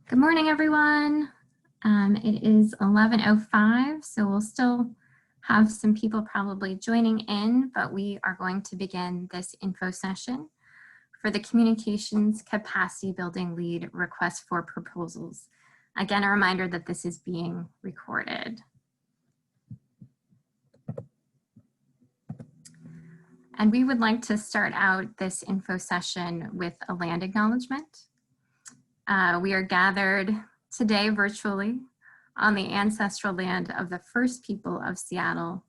Good morning, everyone. It is 11:05, so we'll still have some people probably joining in, but we are going to begin this info session for the Communications Capacity Building Lead Request for Proposals. Again, a reminder that this is being recorded. And we would like to start out this info session with a land acknowledgement. We are gathered today virtually on the ancestral land of the first people of Seattle,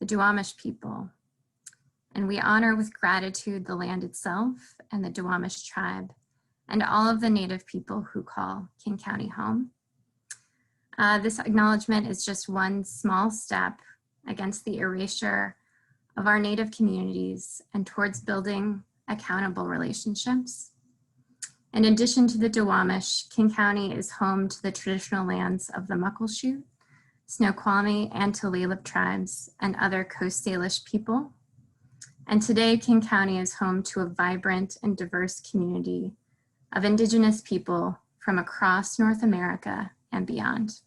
the Duwamish people. And we honor with gratitude the land itself and the Duwamish tribe and all of the Native people who call King County home. This acknowledgement is just one small step against the erasure of our Native communities and towards building accountable relationships. In addition to the Duwamish, King County is home to the traditional lands of the Muckleshoot, Snoqualmie, and Tulalip tribes and other Coast Salish people. And today, King County is home to a vibrant and diverse community of Indigenous people from across North America and beyond.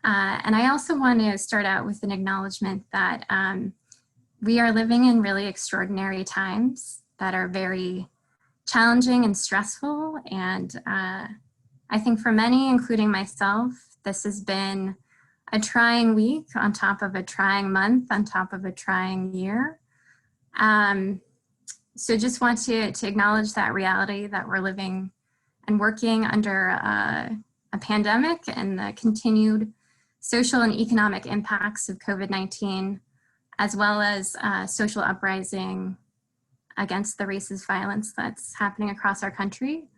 And I also want to start out with an acknowledgement that we are living in really extraordinary times that are very challenging and stressful. And I think for many, including myself, this has been a trying week on top of a trying month, on top of a trying year. So just want to acknowledge that reality that we're living and working under a pandemic and the continued social and economic impacts of COVID-19, as well as social uprising against the racist violence that's happening across our country.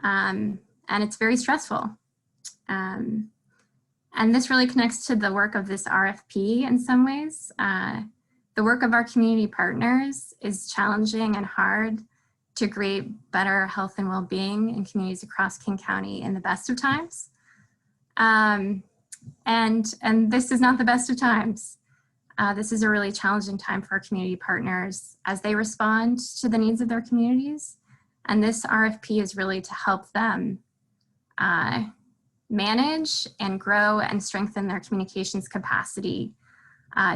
And it's very stressful. And this really connects to the work of this RFP in some ways. The work of our community partners is challenging and hard to create better health and well-being in communities across King County in the best of times. And this is not the best of times. This is a really challenging time for our community partners as they respond to the needs of their communities. And this RFP is really to help them manage and grow and strengthen their communications capacity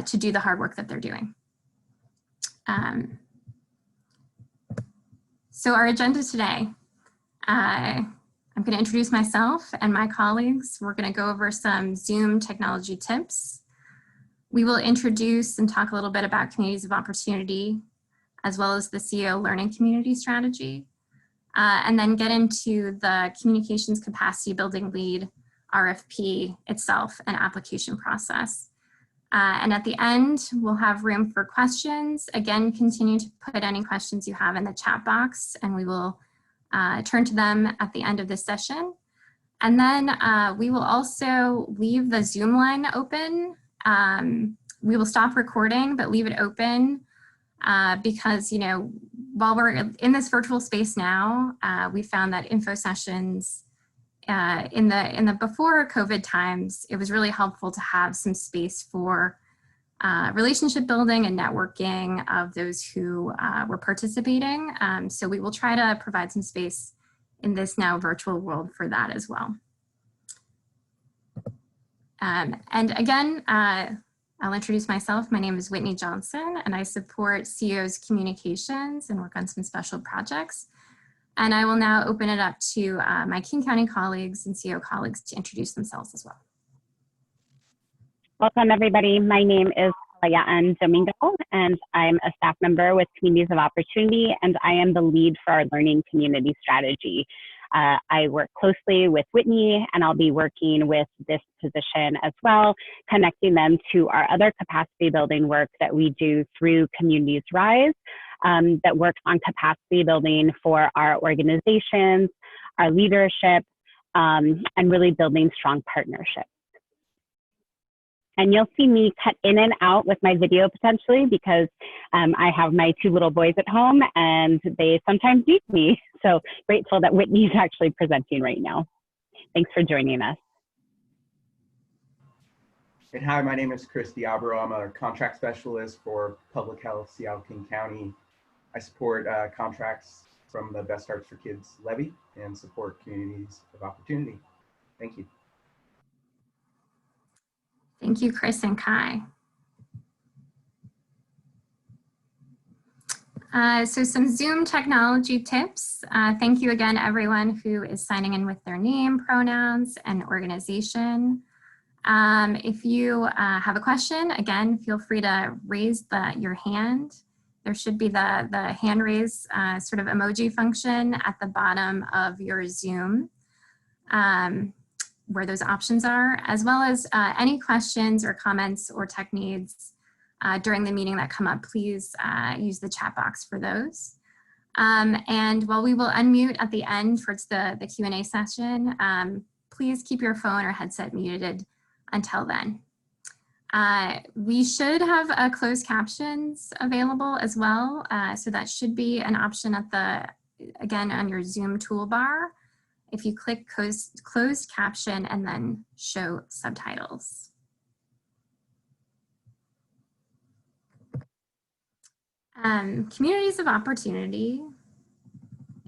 to do the hard work that they're doing. So our agenda today, I'm going to introduce myself and my colleagues. We're going to go over some Zoom technology tips. We will introduce and talk a little bit about communities of opportunity, as well as the CEO Learning Community Strategy, and then get into the Communications Capacity Building Lead RFP itself and application process. And at the end, we'll have room for questions. Again, continue to put any questions you have in the chat box, and we will turn to them at the end of this session. And then we will also leave the Zoom line open. We will stop recording, but leave it open because, you know, while we're in this virtual space now, we found that info sessions in the before COVID times, it was really helpful to have some space for relationship building and networking of those who were participating. So we will try to provide some space in this now virtual world for that as well. And again, I'll introduce myself. My name is Whitney Johnson, and I support CEO's communications and work on some special projects. And I will now open it up to my King County colleagues and CEO colleagues to introduce themselves as well. Welcome, everybody. My name is Kalayaan Domingo, and I'm a staff member with Communities of Opportunity, and I am the lead for our learning community strategy. I work closely with Whitney, and I'll be working with this position as well, connecting them to our other capacity building work that we do through Communities Rise, that works on capacity building for our organizations, our leadership, and really building strong partnerships. And you'll see me cut in and out with my video potentially because I have my two little boys at home and they sometimes beat me. So grateful that Whitney's actually presenting right now. Thanks for joining us. And hi, my name is Chris Diabro. I'm a contract specialist for Public Health, Seattle King County. I support contracts from the Best Starts for Kids levy and support communities of opportunity. Thank you. Thank you, Chris and Kai. So some Zoom technology tips. Thank you again, everyone who is signing in with their name, pronouns, and organization. If you have a question, again, feel free to raise your hand. There should be the hand raise sort of emoji function at the bottom of your Zoom where those options are, as well as any questions or comments or tech needs during the meeting that come up, please use the chat box for those. And while we will unmute at the end towards the Q&A session, please keep your phone or headset muted until then. We should have closed captions available as well. So that should be an option at again, on your Zoom toolbar. If you click closed caption and then show subtitles. Communities of Opportunity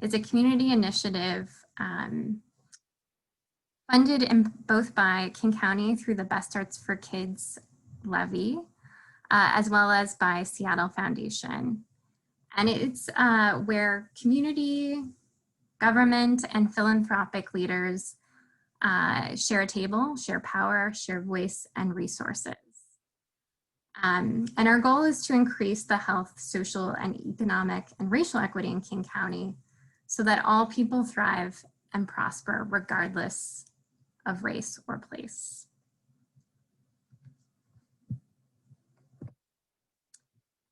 is a community initiative funded both by King County through the Best Starts for Kids levy, as well as by Seattle Foundation. And it's where community, government, and philanthropic leaders share a table, share power, share voice, and resources. And our goal is to increase the health, social, and economic and racial equity in King County so that all people thrive and prosper regardless of race or place.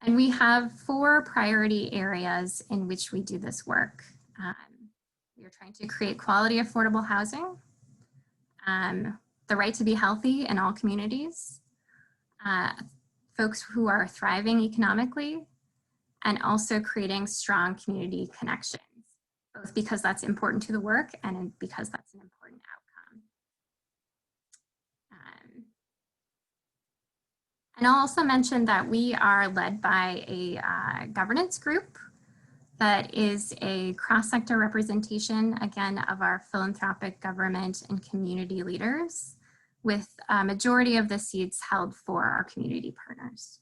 And we have 4 priority areas in which we do this work. We are trying to create quality, affordable housing, the right to be healthy in all communities, folks who are thriving economically, and also creating strong community connections, both because that's important to the work and because that's an important outcome. And I'll also mention that we are led by a governance group that is a cross-sector representation, again, of our philanthropic, government, and community leaders, with a majority of the seats held for our community partners.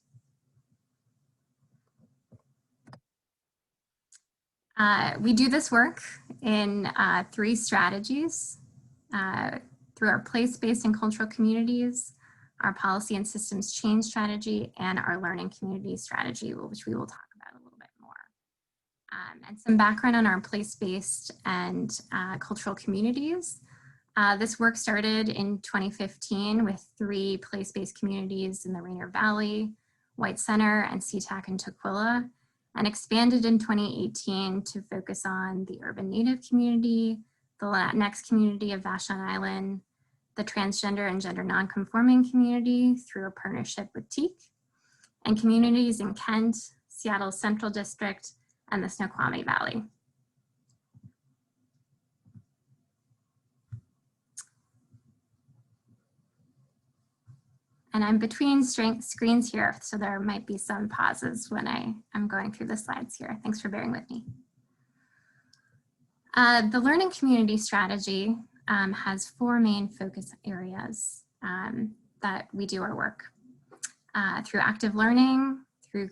We do this work in 3 strategies, through our place-based and cultural communities, our policy and systems change strategy, and our learning community strategy, which we will talk about a little bit more. And some background on our place-based and cultural communities. This work started in 2015 with 3 place-based communities in the Rainier Valley, White Center, and SeaTac and Tukwila, and expanded in 2018 to focus on the urban Native community, the Latinx community of Vashon Island, the transgender and gender nonconforming community through a partnership with TEAC, and communities in Kent, Seattle Central District, and the Snoqualmie Valley. And I'm between screens here, so there might be some pauses when I'm going through the slides here. Thanks for bearing with me. The learning community strategy has 4 main focus areas that we do our work. Through active learning, through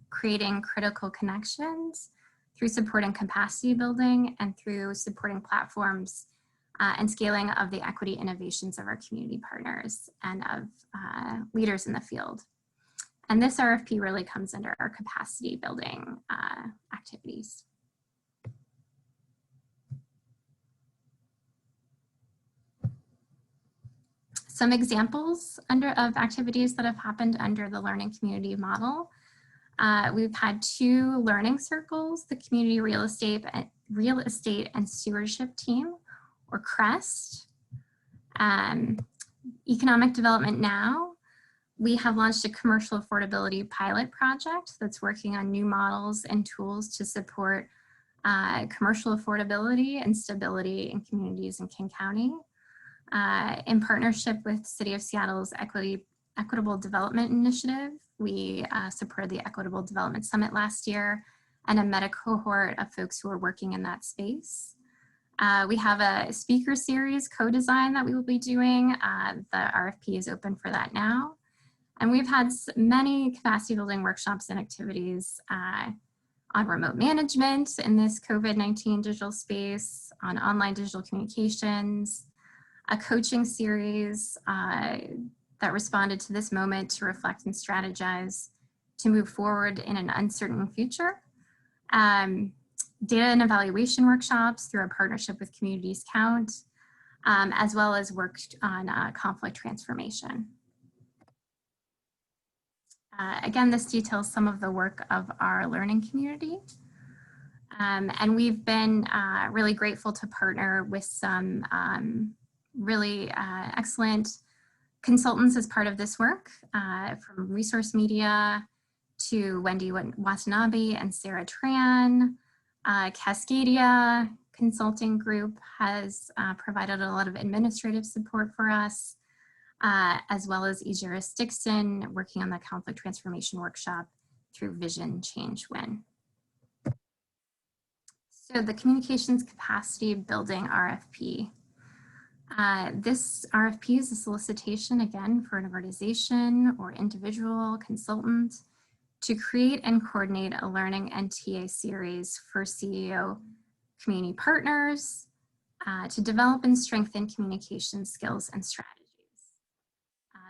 creating critical connections, through supporting capacity building, and through supporting platforms and scaling of the equity innovations of our community partners and of leaders in the field. And this RFP really comes under our capacity building activities. Some examples of activities that have happened under the learning community model. We've had 2 learning circles, the Community Real Estate and Stewardship Team, or CREST. Economic Development Now, we have launched a commercial affordability pilot project that's working on new models and tools to support commercial affordability and stability in communities in King County. In partnership with City of Seattle's Equitable Development Initiative, we supported the Equitable Development Summit last year and a meta cohort of folks who are working in that space. We have a speaker series co-design that we will be doing. The RFP is open for that now. And we've had many capacity building workshops and activities on remote management in this COVID-19 digital space, on online digital communications, a coaching series that responded to this moment to reflect and strategize to move forward in an uncertain future. Data and evaluation workshops through a partnership with Communities Count, as well as work on conflict transformation. Again, this details some of the work of our learning community. And we've been really grateful to partner with some really excellent consultants as part of this work, from Resource Media to Wendy Watanabe and Sarah Tran. Cascadia Consulting Group has provided a lot of administrative support for us, as well as eJuris Dixon working on the conflict transformation workshop through Vision Change Win. So the communications capacity building RFP. This RFP is a solicitation, again, for an organization or individual consultant to create and coordinate a learning and TA series for CEO community partners to develop and strengthen communication skills and strategies.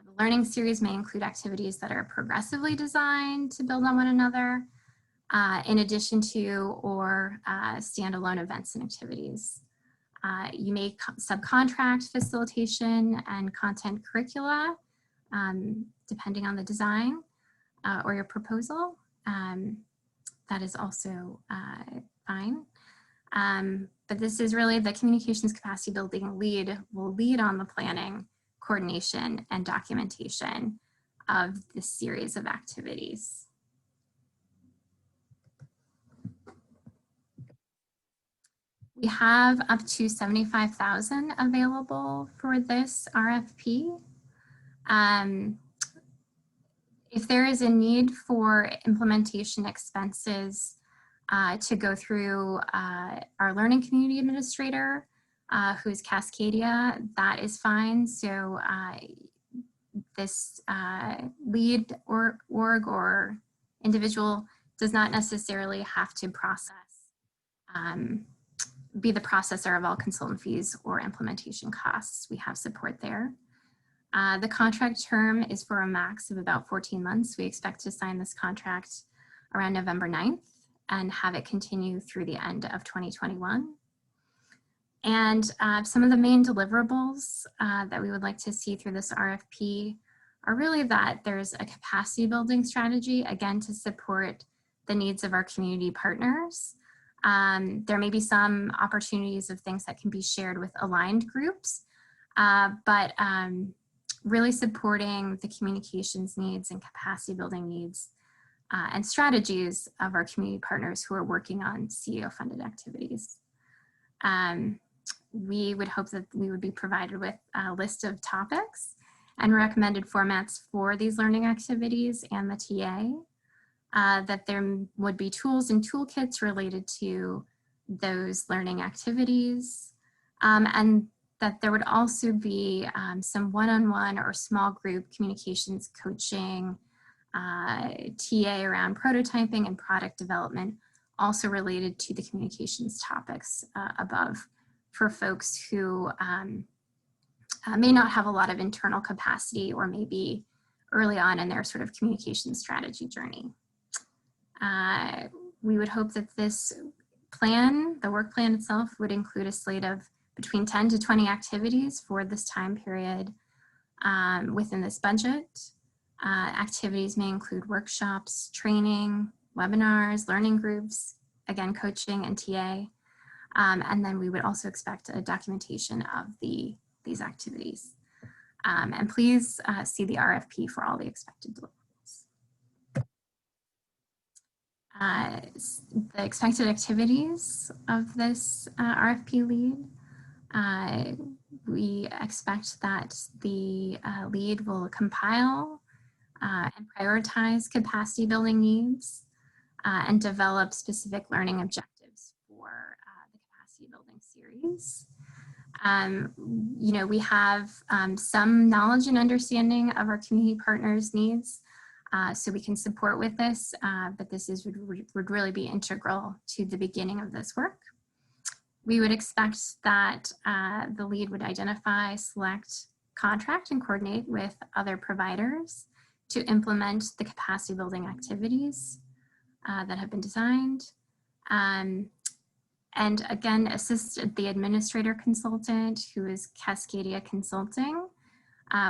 The learning series may include activities that are progressively designed to build on one another, in addition to or standalone events and activities. You may subcontract facilitation and content curricula, depending on the design or your proposal. That is also fine. But this is really the communications capacity building lead will lead on the planning, coordination, and documentation of this series of activities. We have up to $75,000 available for this RFP. If there is a need for implementation expenses to go through our learning community administrator, who's Cascadia, that is fine. So this lead org or individual does not necessarily have to process, be the processor of all consultant fees or implementation costs. We have support there. The contract term is for a max of about 14 months. We expect to sign this contract around November 9th and have it continue through the end of 2021. And some of the main deliverables that we would like to see through this RFP are really that there's a capacity building strategy, again, to support the needs of our community partners. There may be some opportunities of things that can be shared with aligned groups, but really supporting the communications needs and capacity building needs and strategies of our community partners who are working on CEO funded activities. We would hope that we would be provided with a list of topics and recommended formats for these learning activities and the TA, that there would be tools and toolkits related to those learning activities, and that there would also be some one-on-one or small group communications coaching, TA around prototyping and product development, also related to the communications topics above for folks who may not have a lot of internal capacity or maybe early on in their sort of communication strategy journey. We would hope that this plan, the work plan itself, would include a slate of between 10 to 20 activities for this time period within this budget. Activities may include workshops, training, webinars, learning groups, again, coaching and TA. And then we would also expect a documentation of these activities. And please see the RFP for all the expected deliverables. The expected activities of this RFP lead. We expect that the lead will compile and prioritize capacity building needs and develop specific learning objectives for the capacity building series. We have some knowledge and understanding of our community partners' needs, so we can support with this, but this would really be integral to the beginning of this work. We would expect that the lead would identify, select, contract, and coordinate with other providers to implement the capacity building activities that have been designed. And again, assist the administrator consultant, who is Cascadia Consulting,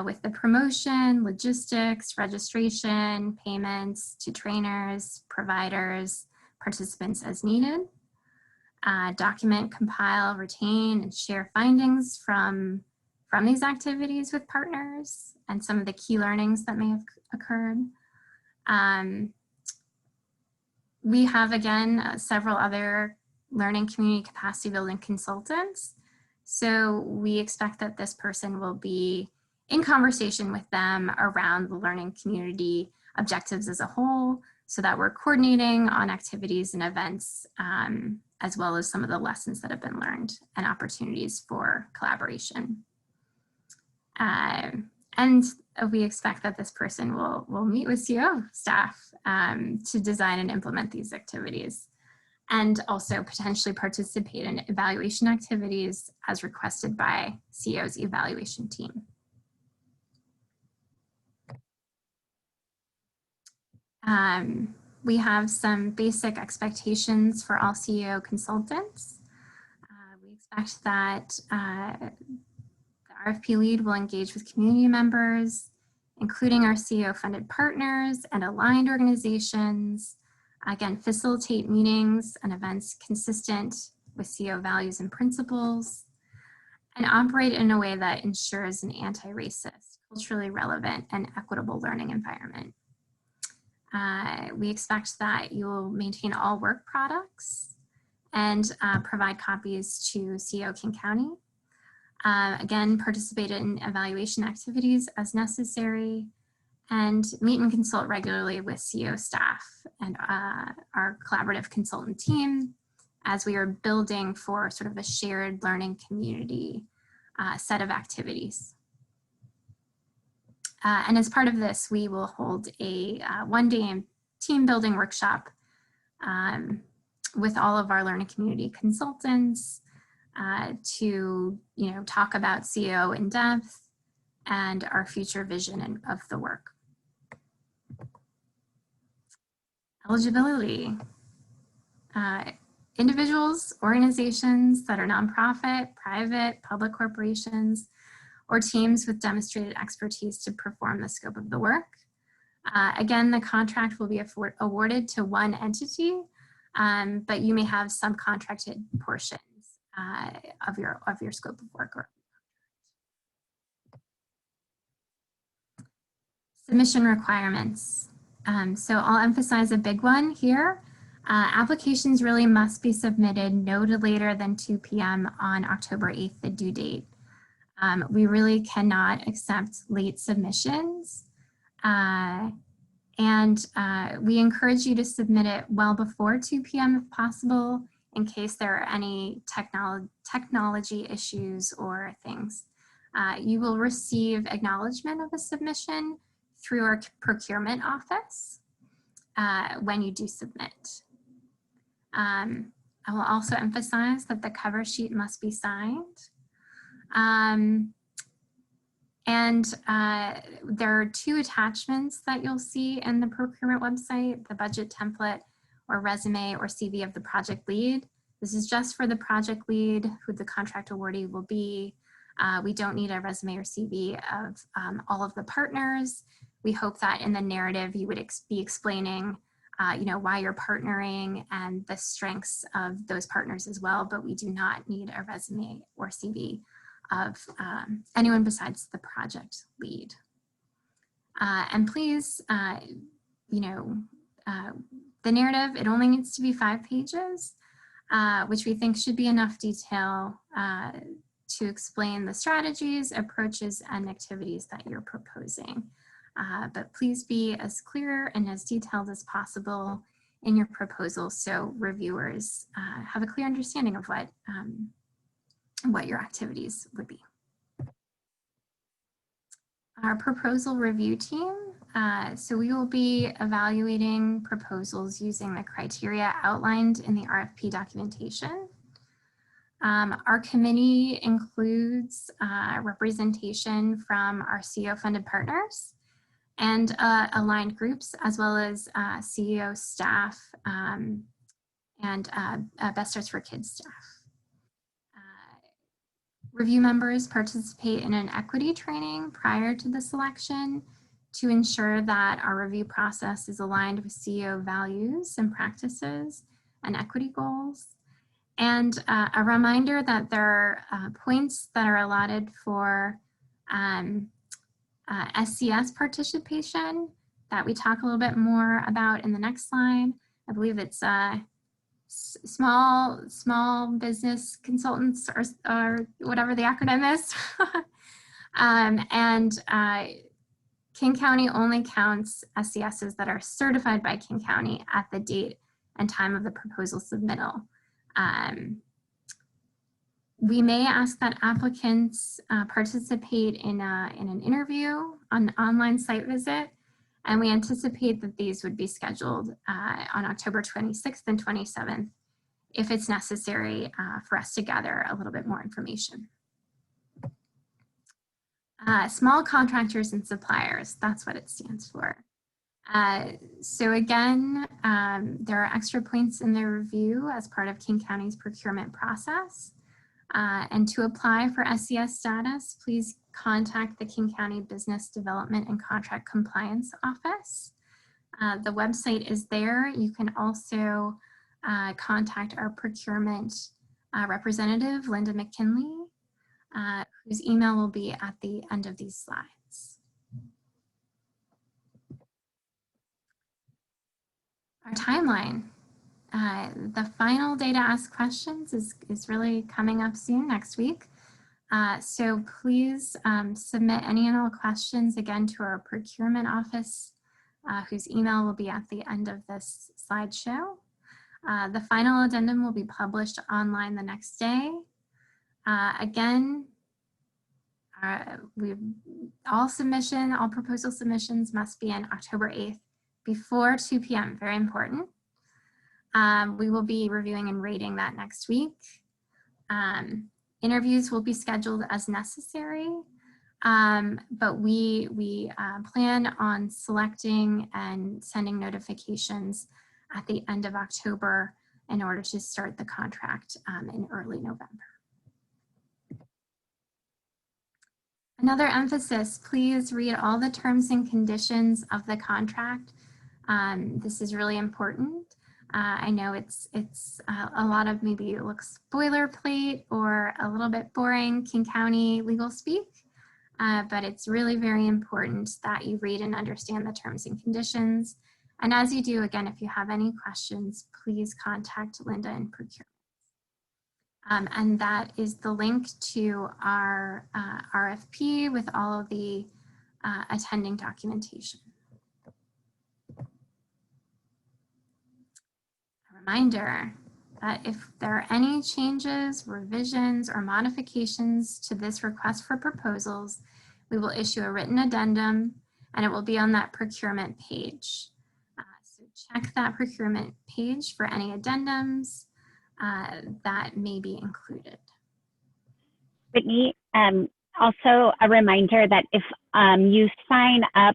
with the promotion, logistics, registration, payments to trainers, providers, participants as needed. Document, compile, retain, and share findings from these activities with partners and some of the key learnings that may have occurred. We have, again, several other learning community capacity building consultants. So we expect that this person will be in conversation with them around the learning community objectives as a whole, so that we're coordinating on activities and events, as well as some of the lessons that have been learned and opportunities for collaboration. And we expect that this person will meet with CO staff to design and implement these activities, and also potentially participate in evaluation activities as requested by CO's evaluation team. We have some basic expectations for all CEO consultants. We expect that the RFP lead will engage with community members, including our CEO funded partners and aligned organizations. Again, facilitate meetings and events consistent with CO values and principles, and operate in a way that ensures an anti-racist, culturally relevant, and equitable learning environment. We expect that you will maintain all work products and provide copies to CO King County. Again, participate in evaluation activities as necessary, and meet and consult regularly with CO staff and our collaborative consultant team as we are building for sort of a shared learning community set of activities. And as part of this, we will hold a one-day team building workshop with all of our learning community consultants to talk about CO in depth and our future vision of the work. Eligibility. Individuals, organizations that are nonprofit, private, public corporations, or teams with demonstrated expertise to perform the scope of the work. Again, the contract will be awarded to one entity, but you may have subcontracted portions of your scope of work. Submission requirements. So I'll emphasize a big one here. Applications really must be submitted no later than 2 p.m. on October 8th, the due date. We really cannot accept late submissions. And we encourage you to submit it well before 2 p.m. if possible, in case there are any technology issues or things. You will receive acknowledgement of a submission through our procurement office when you do submit. I will also emphasize that the cover sheet must be signed. There are 2 attachments that you'll see in the procurement website: the budget template or resume or CV of the project lead. This is just for the project lead, who the contract awardee will be. We don't need a resume or CV of all of the partners. We hope that in the narrative you would be explaining why you're partnering and the strengths of those partners as well, but we do not need a resume or CV of anyone besides the project lead. And please, the narrative, it only needs to be 5 pages, which we think should be enough detail to explain the strategies, approaches, and activities that you're proposing. But please be as clear and as detailed as possible in your proposal so reviewers have a clear understanding of what your activities would be. Our proposal review team, so we will be evaluating proposals using the criteria outlined in the RFP documentation. Our committee includes representation from our CEO funded partners and aligned groups, as well as CEO staff and Best Starts for Kids staff. Review members participate in an equity training prior to the selection to ensure that our review process is aligned with CEO values and practices and equity goals. And a reminder that there are points that are allotted for SCS participation that we talk a little bit more about in the next slide. I believe it's small business consultants or whatever the acronym is. King County only counts SCSs that are certified by King County at the date and time of the proposal submittal. We may ask that applicants participate in an interview, an online site visit, and we anticipate that these would be scheduled on October 26th and 27th if it's necessary for us to gather a little bit more information. Small contractors and suppliers, that's what it stands for. So again, there are extra points in the review as part of King County's procurement process. And to apply for SCS status, please contact the King County Business Development and Contract Compliance Office. The website is there. You can also contact our procurement representative, Linda McKinley, whose email will be at the end of these slides. Our timeline. The final day to ask questions is really coming up soon, next week. So please submit any and all questions again to our procurement office, whose email will be at the end of this slideshow. The final addendum will be published online the next day. Again, all proposal submissions must be in October 8th before 2 p.m. Very important. We will be reviewing and rating that next week. Interviews will be scheduled as necessary, but we plan on selecting and sending notifications at the end of October in order to start the contract in early November. Another emphasis, please read all the terms and conditions of the contract. This is really important. I know it's a lot of, maybe it looks boilerplate or a little bit boring King County legal speak, but it's really very important that you read and understand the terms and conditions. And as you do, again, if you have any questions, please contact Linda in procurement. And that is the link to our RFP with all of the attending documentation. Reminder that if there are any changes, revisions, or modifications to this request for proposals, we will issue a written addendum and it will be on that procurement page. So check that procurement page for any addendums that may be included. Whitney, also a reminder that if you sign up,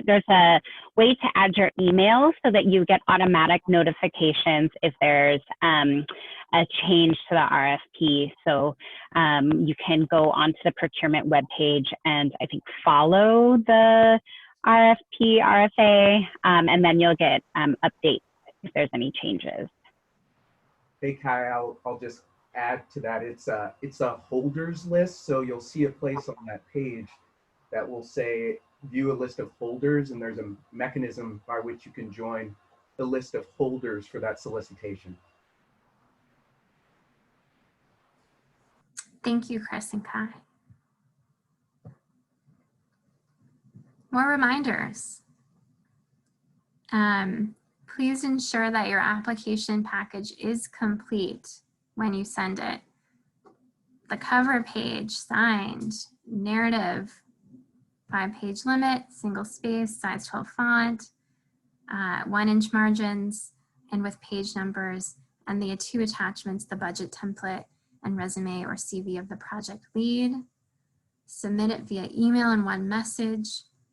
there's a way to add your email so that you get automatic notifications if there's a change to the RFP. So you can go onto the procurement webpage and I think follow the RFP, RFA, and then you'll get updates if there's any changes. Hey, Kai, I'll just add to that. It's a holders list. So you'll see a place on that page that will say view a list of holders, and there's a mechanism by which you can join the list of holders for that solicitation. Thank you, Chris and Kai. More reminders. Please ensure that your application package is complete when you send it. The cover page, signed, narrative, 5-page limit, single space, size 12 font, 1-inch margins, and with page numbers, and the 2 attachments, the budget template and resume or CV of the project lead. Submit it via email in one message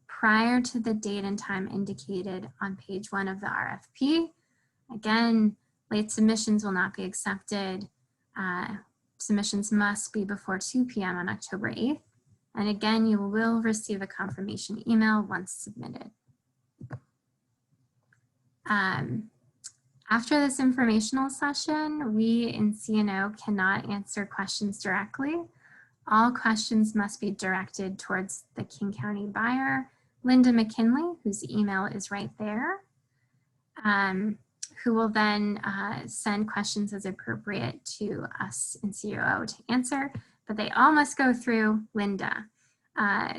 prior to the date and time indicated on page 1 of the RFP. Again, late submissions will not be accepted. Submissions must be before 2 p.m. on October 8th. And again, you will receive a confirmation email once submitted. After this informational session, we in CNO cannot answer questions directly. All questions must be directed towards the King County buyer, Linda McKinley, whose email is right there, who will then send questions as appropriate to us in COO to answer, but they all must go through Linda.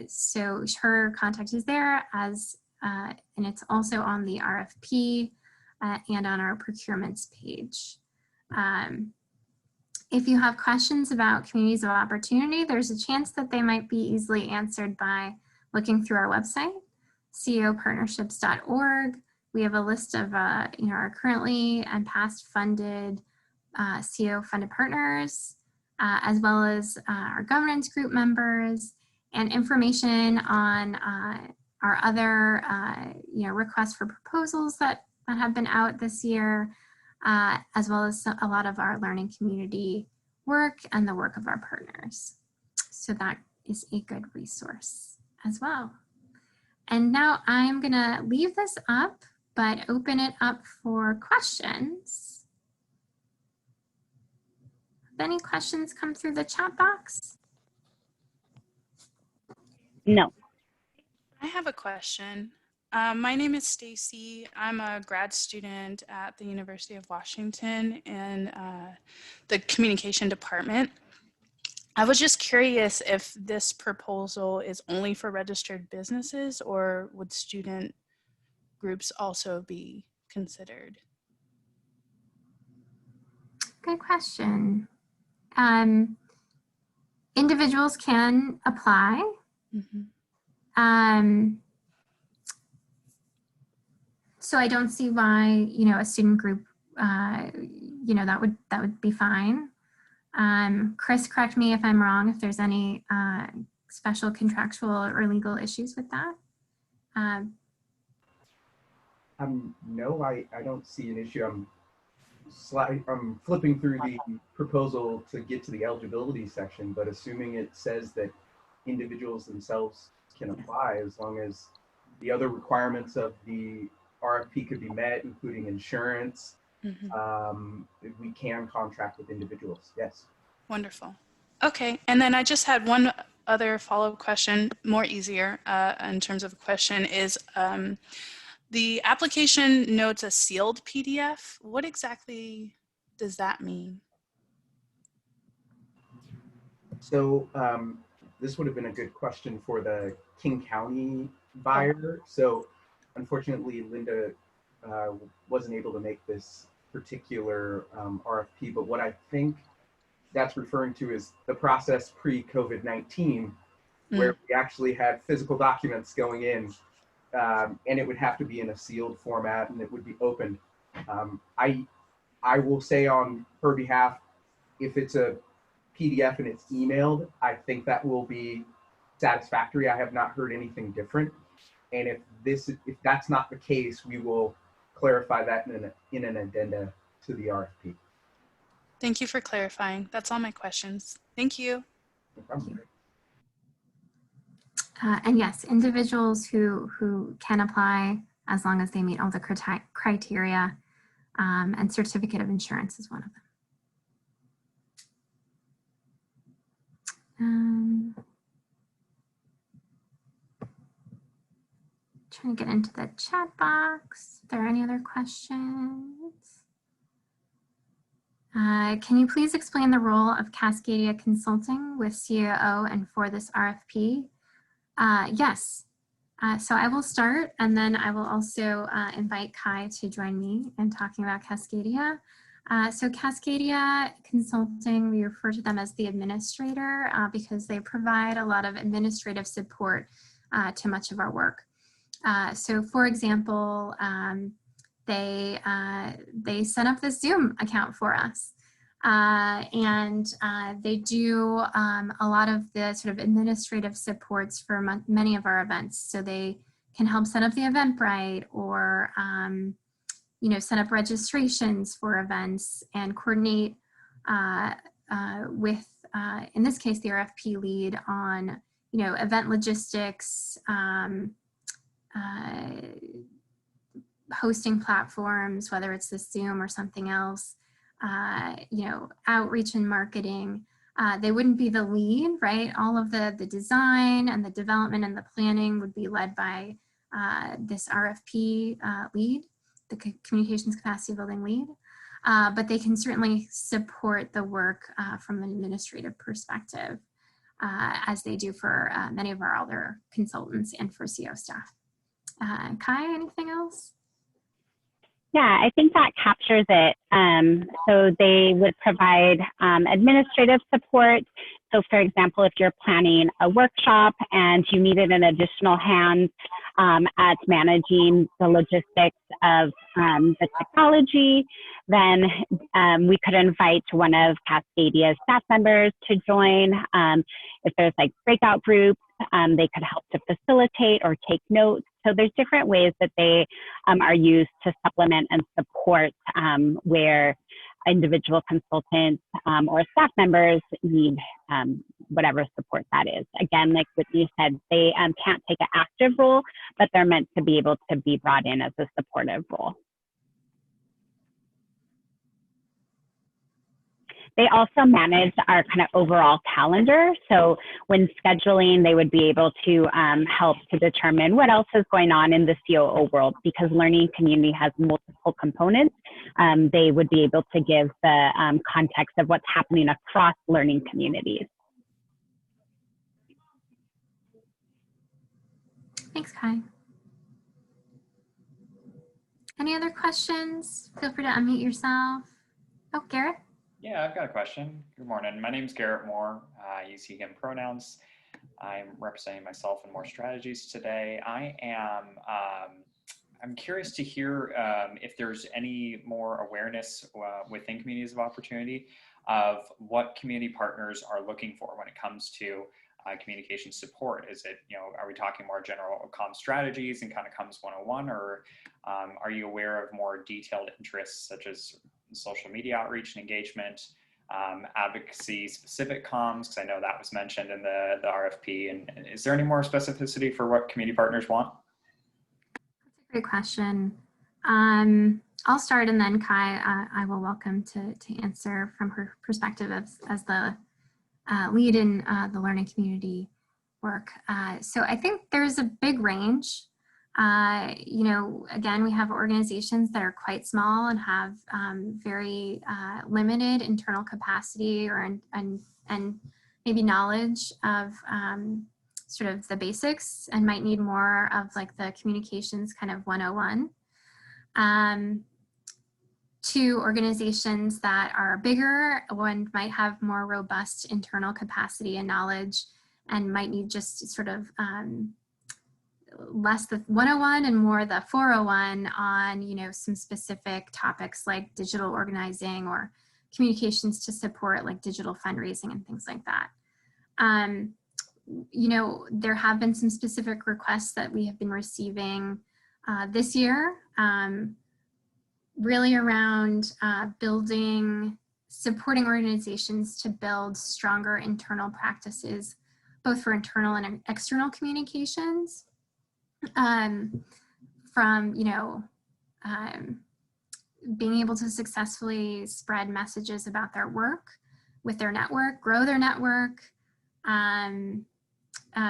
So her contact is there, and it's also on the RFP and on our procurements page. If you have questions about communities of opportunity, there's a chance that they might be easily answered by looking through our website, copartnerships.org. We have a list of our currently and past funded CO funded partners, as well as our governance group members, and information on our other requests for proposals that have been out this year, as well as a lot of our learning community work and the work of our partners. So that is a good resource as well. And now I'm gonna leave this up, but open it up for questions. Have any questions come through the chat box? No. I have a question. My name is Stacy. I'm a grad student at the University of Washington in the communication department. I was just curious if this proposal is only for registered businesses, or would student groups also be considered? Good question. Individuals can apply. Mm-hmm. So I don't see why, a student group, that would be fine. Chris, correct me if I'm wrong, if there's any special contractual or legal issues with that. No, I don't see an issue. I'm flipping through the proposal to get to the eligibility section, but assuming it says that individuals themselves can apply, as long as the other requirements of the RFP could be met, including insurance, we can contract with individuals, yes. Wonderful. Okay, and then I just had one other follow-up question, more easier in terms of a question is, the application notes a sealed PDF. What exactly does that mean? So this would have been a good question for the King County buyer. So unfortunately, Linda wasn't able to make this particular RFP, but what I think that's referring to is the process pre-COVID-19, where we actually had physical documents going in, and it would have to be in a sealed format and it would be opened. I will say on her behalf, if it's a PDF and it's emailed, I think that will be satisfactory. I have not heard anything different. And if that's not the case, we will clarify that in an addenda to the RFP. Thank you for clarifying. That's all my questions. Thank you. No problem. And yes, individuals who can apply as long as they meet all the criteria, and certificate of insurance is one of them. Trying to get into the chat box. Are there any other questions? Can you please explain the role of Cascadia Consulting with CAO and for this RFP? Yes. So I will start, and then I will also invite Kai to join me in talking about Cascadia. So Cascadia Consulting, we refer to them as the administrator because they provide a lot of administrative support to much of our work. So for example, they set up the Zoom account for us. And they do a lot of the sort of administrative supports for many of our events. So they can help set up the Eventbrite or, you know, set up registrations for events and coordinate with, in this case, the RFP lead on, you know, event logistics, hosting platforms, whether it's the Zoom or something else, you know, outreach and marketing. They wouldn't be the lead, right? All of the design and the development and the planning would be led by this RFP lead, the communications capacity building lead. But they can certainly support the work from an administrative perspective, as they do for many of our other consultants and for CO staff. Kai, anything else? Yeah, I think that captures it. So they would provide administrative support. So for example, if you're planning a workshop and you needed an additional hand at managing the logistics of the technology, then we could invite one of Cascadia's staff members to join. If there's like breakout groups, they could help to facilitate or take notes. So there's different ways that they are used to supplement and support where individual consultants or staff members need whatever support that is. Again, like Whitney said, they can't take an active role, but they're meant to be able to be brought in as a supportive role. They also manage our kind of overall calendar. So when scheduling, they would be able to help to determine what else is going on in the COO world, because learning community has multiple components. They would be able to give the context of what's happening across learning communities. Thanks, Kai. Any other questions? Feel free to unmute yourself. Oh, Garrett. Yeah, I've got a question. Good morning. My name is Garrett Moore. I use he, him pronouns. I'm representing myself in More Strategies today. I'm curious to hear if there's any more awareness within communities of opportunity of what community partners are looking for when it comes to communication support. Is it, you know, are we talking more general comm strategies and kind of comms 101, or are you aware of more detailed interests such as social media outreach and engagement, advocacy specific comms, because I know that was mentioned in the RFP, and is there any more specificity for what community partners want? That's a great question. I'll start, and then Kai, I will welcome to answer from her perspective as the lead in the learning community work. So I think there's a big range. You know, again, we have organizations that are quite small and have very limited internal capacity or and maybe knowledge of sort of the basics and might need more of like the communications kind of 101. To organizations that are bigger, one might have more robust internal capacity and knowledge and might need just sort of less the 101 and more the 401 on, you know, some specific topics like digital organizing or communications to support like digital fundraising and things like that. You know, there have been some specific requests that we have been receiving this year, really around supporting organizations to build stronger internal practices, both for internal and external communications. From, you know, being able to successfully spread messages about their work with their network, grow their network,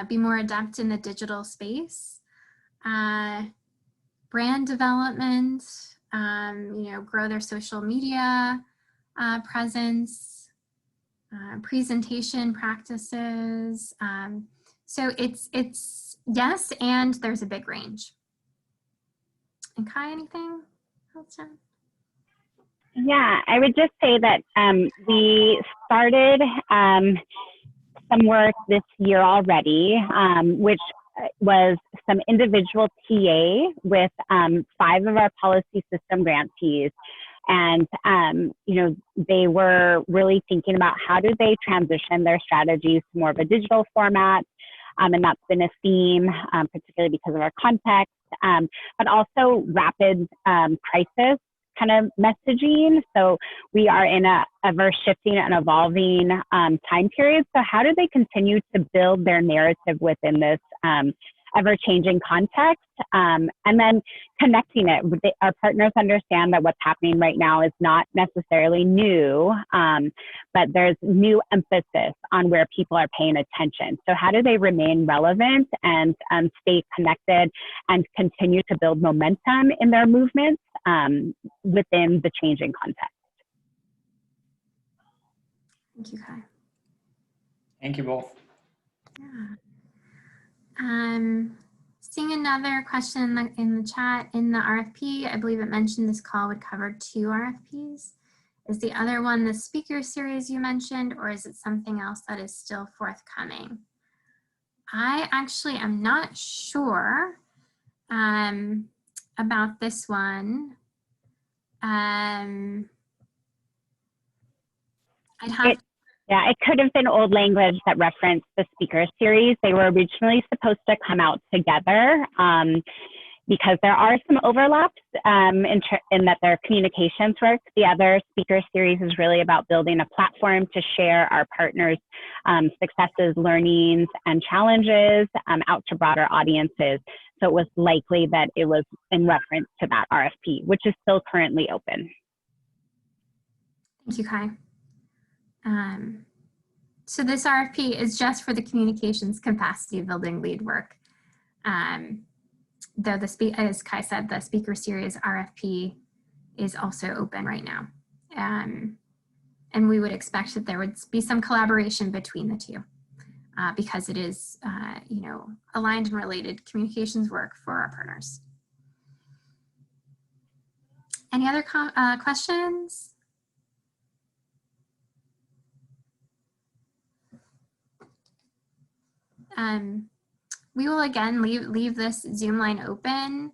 be more adept in the digital space, brand development, you know, grow their social media presence, presentation practices, So it's yes, and there's a big range. And Kai, anything else? Yeah, I would just say that we started some work this year already, which was some individual TA with 5 of our policy system grantees. And, you know, they were really thinking about how do they transition their strategies to more of a digital format. And that's been a theme, particularly because of our context, but also rapid crisis kind of messaging. So we are in a ever shifting and evolving time period. So how do they continue to build their narrative within this ever-changing context, and then connecting it? Our partners understand that what's happening right now is not necessarily new, but there's new emphasis on where people are paying attention. So how do they remain relevant and stay connected and continue to build momentum in their movements within the changing context? Thank you, Kai. Thank you both. Yeah. Seeing another question in the chat, in the RFP, I believe it mentioned this call would cover 2 RFPs. Is the other one the speaker series you mentioned, or is it something else that is still forthcoming? I actually am not sure about this one. I'd have Yeah, it could have been old language that referenced the speaker series. They were originally supposed to come out together because there are some overlaps in that their communications work. The other speaker series is really about building a platform to share our partners' successes, learnings, and challenges out to broader audiences. So it was likely that it was in reference to that RFP, which is still currently open. Thank you, Kai. So this RFP is just for the communications capacity building lead work. Though as Kai said, the speaker series RFP is also open right now. And we would expect that there would be some collaboration between the two because it is, you know, aligned and related communications work for our partners. Any other questions? We will again leave this Zoom line open.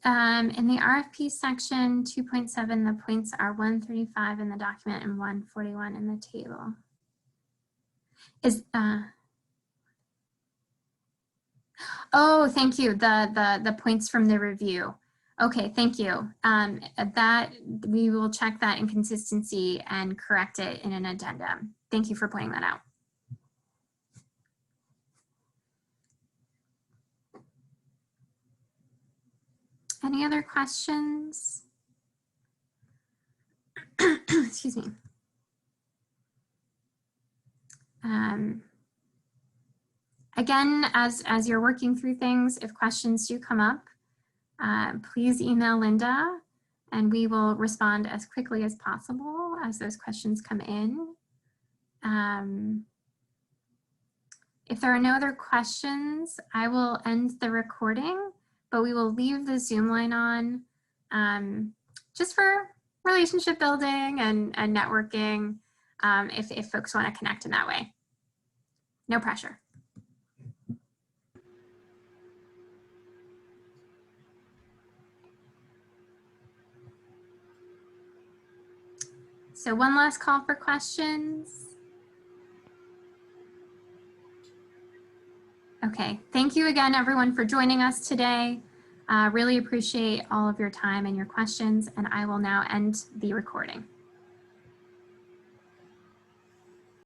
In the RFP section 2.7, the points are 135 in the document and 141 in the table. Oh, thank you. The points from the review. Okay, thank you. That we will check that inconsistency and correct it in an addendum. Thank you for pointing that out. Any other questions? Excuse me. Again, as you're working through things, if questions do come up, please email Linda and we will respond as quickly as possible as those questions come in. If there are no other questions, I will end the recording, but we will leave the Zoom line on just for relationship building and networking if folks want to connect in that way. No pressure. So one last call for questions. Okay, thank you again, everyone, for joining us today. Really appreciate all of your time and your questions, and I will now end the recording.